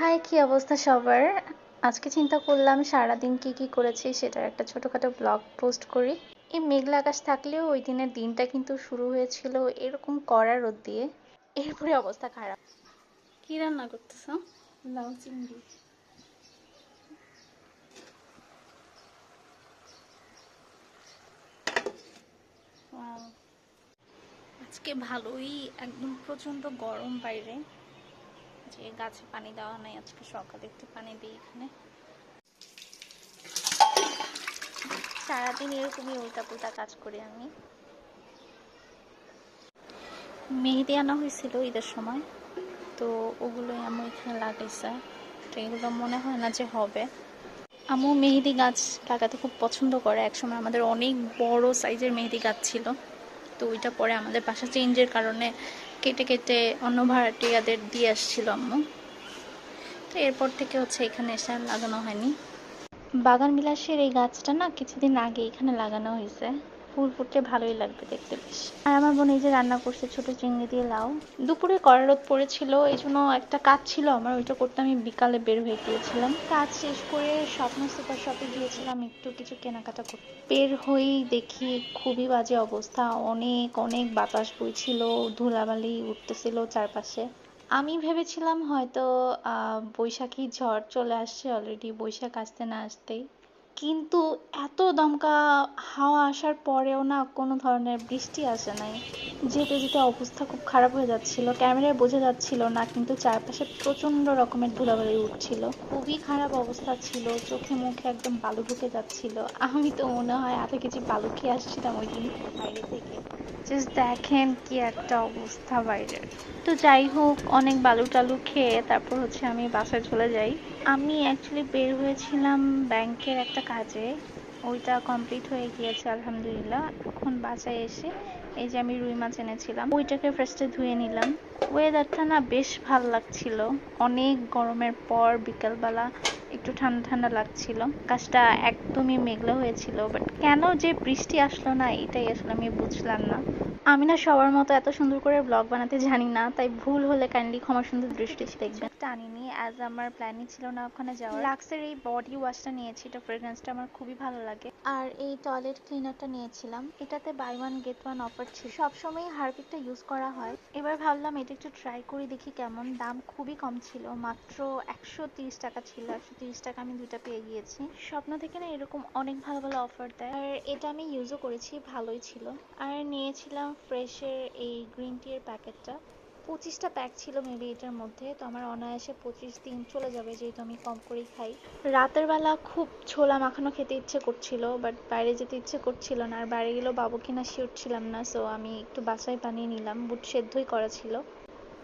High, কি অবস্থা সবার? আজকে চিন্তা করলাম সারাদিন কি কি করেছি সেটার একটা ছোটখাটো ব্লগ পোস্ট করি। এই মেঘলা আকাশ থাকলেও ওই দিনের দিনটা কিন্তু শুরু হয়েছিল এরকম কড়া রোদ দিয়ে। এরপরে অবস্থা খারাপ। কি রান্না করতেছো? লাউ চিংড়ি। ওয়াও, আজকে ভালোই, একদম প্রচন্ড গরম বাইরে। যে গাছে পানি দেওয়া নাই, আজকে সকালে একটু পানি দিই এখানে। সারাদিন এরকমই উল্টাপুল্টা কাজ করি আমি। মেহেদি আনা হয়েছিল ঈদের সময়, তো ওগুলোই আম্মু এখানে লাগাইছে। তো এগুলো মনে হয় না যে হবে। আম্মু মেহেদি গাছ লাগাতে খুব পছন্দ করে। একসময় আমাদের অনেক বড় সাইজের মেহেদি গাছ ছিল, তো ওইটা পরে আমাদের বাসা চেঞ্জের কারণে কেটে কেটে অন্য ভাড়াটিয়াদের দিয়ে আসছিল আম্মু। তো এরপর থেকে এখানে এসে আর লাগানো হয়নি। বাগান বিলাসের এই গাছটা না কিছুদিন আগে এখানে লাগানো হয়েছে। ফুল ফুটলে ভালোই লাগবে দেখতে বেশ। আর আমার বোন এই যে রান্না করছে ছোট চিংড়ি দিয়ে লাউ। দুপুরে কড়া রোদ পড়েছিল, এই জন্য একটা কাজ ছিল আমার, ওইটা করতে আমি বিকালে বের হয়ে গিয়েছিলাম। কাজ শেষ করে স্বপ্ন সুপার শপে গিয়েছিলাম একটু কিছু কেনাকাটা করতে। বের হয়েই দেখি খুবই বাজে অবস্থা, অনেক অনেক বাতাস বইছিল, ধুলাবালি উঠতেছিল চারপাশে। আমি ভেবেছিলাম হয়তো বৈশাখী ঝড় চলে আসছে অলরেডি, বৈশাখ আসতে না আসতেই। কিন্তু এত দমকা হাওয়া আসার পরেও না কোনো ধরনের বৃষ্টি আসে নাই। যেতে যেতে অবস্থা খুব খারাপ হয়ে যাচ্ছিল, ক্যামেরায় বোঝা যাচ্ছিল না কিন্তু চারপাশে প্রচন্ড রকমের ধুলাবালি উঠছিল, খুবই খারাপ অবস্থা ছিল, চোখে মুখে একদম বালু ঢুকে যাচ্ছিল। আমি তো মনে হয় আধা কেজি বালু খেয়ে আসছিলাম ওই দিন বাইরে থেকে। জাস্ট দেখেন কি একটা অবস্থা বাইরের। তো যাই হোক, অনেক বালু টালু খেয়ে তারপর আমি বাসায় চলে যাই। আমি অ্যাকচুয়ালি বের হয়েছিলাম ব্যাংকের একটা কাজে, ওইটা কমপ্লিট হয়ে গিয়েছে আলহামদুলিল্লাহ। এখন বাসায় এসে এই যে আমি রুই মাছ এনেছিলাম, ওইটাকে ফার্স্টে ধুয়ে নিলাম। ওয়েদারটা না বেশ ভাল লাগছিল, অনেক গরমের পর বিকালবেলা একটু ঠান্ডা ঠান্ডা লাগছিল। আকাশটা একদমই মেঘলা হয়েছিল, বাট কেন যে বৃষ্টি আসলো না এটাই আসলে আমি বুঝলাম না। আমি না সবার মতো এত সুন্দর করে ব্লগ বানাতে জানি না, তাই ভুল হলে কাইন্ডলি ক্ষমা সুন্দর দৃষ্টিতে দেখবেন। টানিনি, অ্যাজ আমার প্ল্যানই ছিল না ওখানে যাওয়ার। লাক্সের এই বডি ওয়াশটা নিয়েছি, এটা ফ্রেগ্রেন্সটা আমার খুবই ভালো লাগে। আর এই টয়লেট ক্লিনারটা নিয়েছিলাম, এটাতে buy one get one offer ছিল। সবসময় হারপিকটা ইউজ করা হয়, এবার ভাবলাম এটা একটু ট্রাই করে দেখি কেমন। দাম খুবই কম ছিল, মাত্র 130 টাকা ছিল। 130 টাকা আমি দুইটা পেয়ে গিয়েছি। স্বপ্ন থেকে না এরকম অনেক ভালো ভালো অফার দেয়, আর এটা আমি ইউজও করেছি, ভালোই ছিল। আর নিয়েছিলাম ফ্রেশের এই গ্রিন টি এর প্যাকেটটা। 25টা প্যাক ছিল মেবি এটার মধ্যে, তো আমার অনায়াসে 25 দিন চলে যাবে যেহেতু আমি কম করেই খাই। রাতের বেলা খুব ছোলা মাখানো খেতে ইচ্ছে করছিল, বাট বাইরে যেতে ইচ্ছে করছিল না, আর বাইরে গেলেও পাবো কিনা শিওর ছিলাম না, সো আমি একটু বাসায় বানিয়ে নিলাম। বুট সেদ্ধই করা ছিল,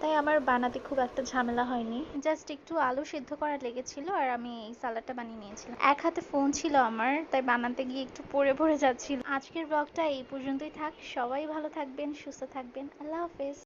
তাই আমার বানাতে খুব একটা ঝামেলা হয়নি। জাস্ট একটু আলু সেদ্ধ করা লেগেছিল, আর আমি এই সালাডটা বানিয়ে নিয়েছিলাম। এক হাতে ফোন ছিল আমার, তাই বানাতে গিয়ে একটু পড়ে পড়ে যাচ্ছিল। আজকের ব্লগটা এই পর্যন্তই থাক। সবাই ভালো থাকবেন, সুস্থ থাকবেন। আল্লাহ হাফেজ।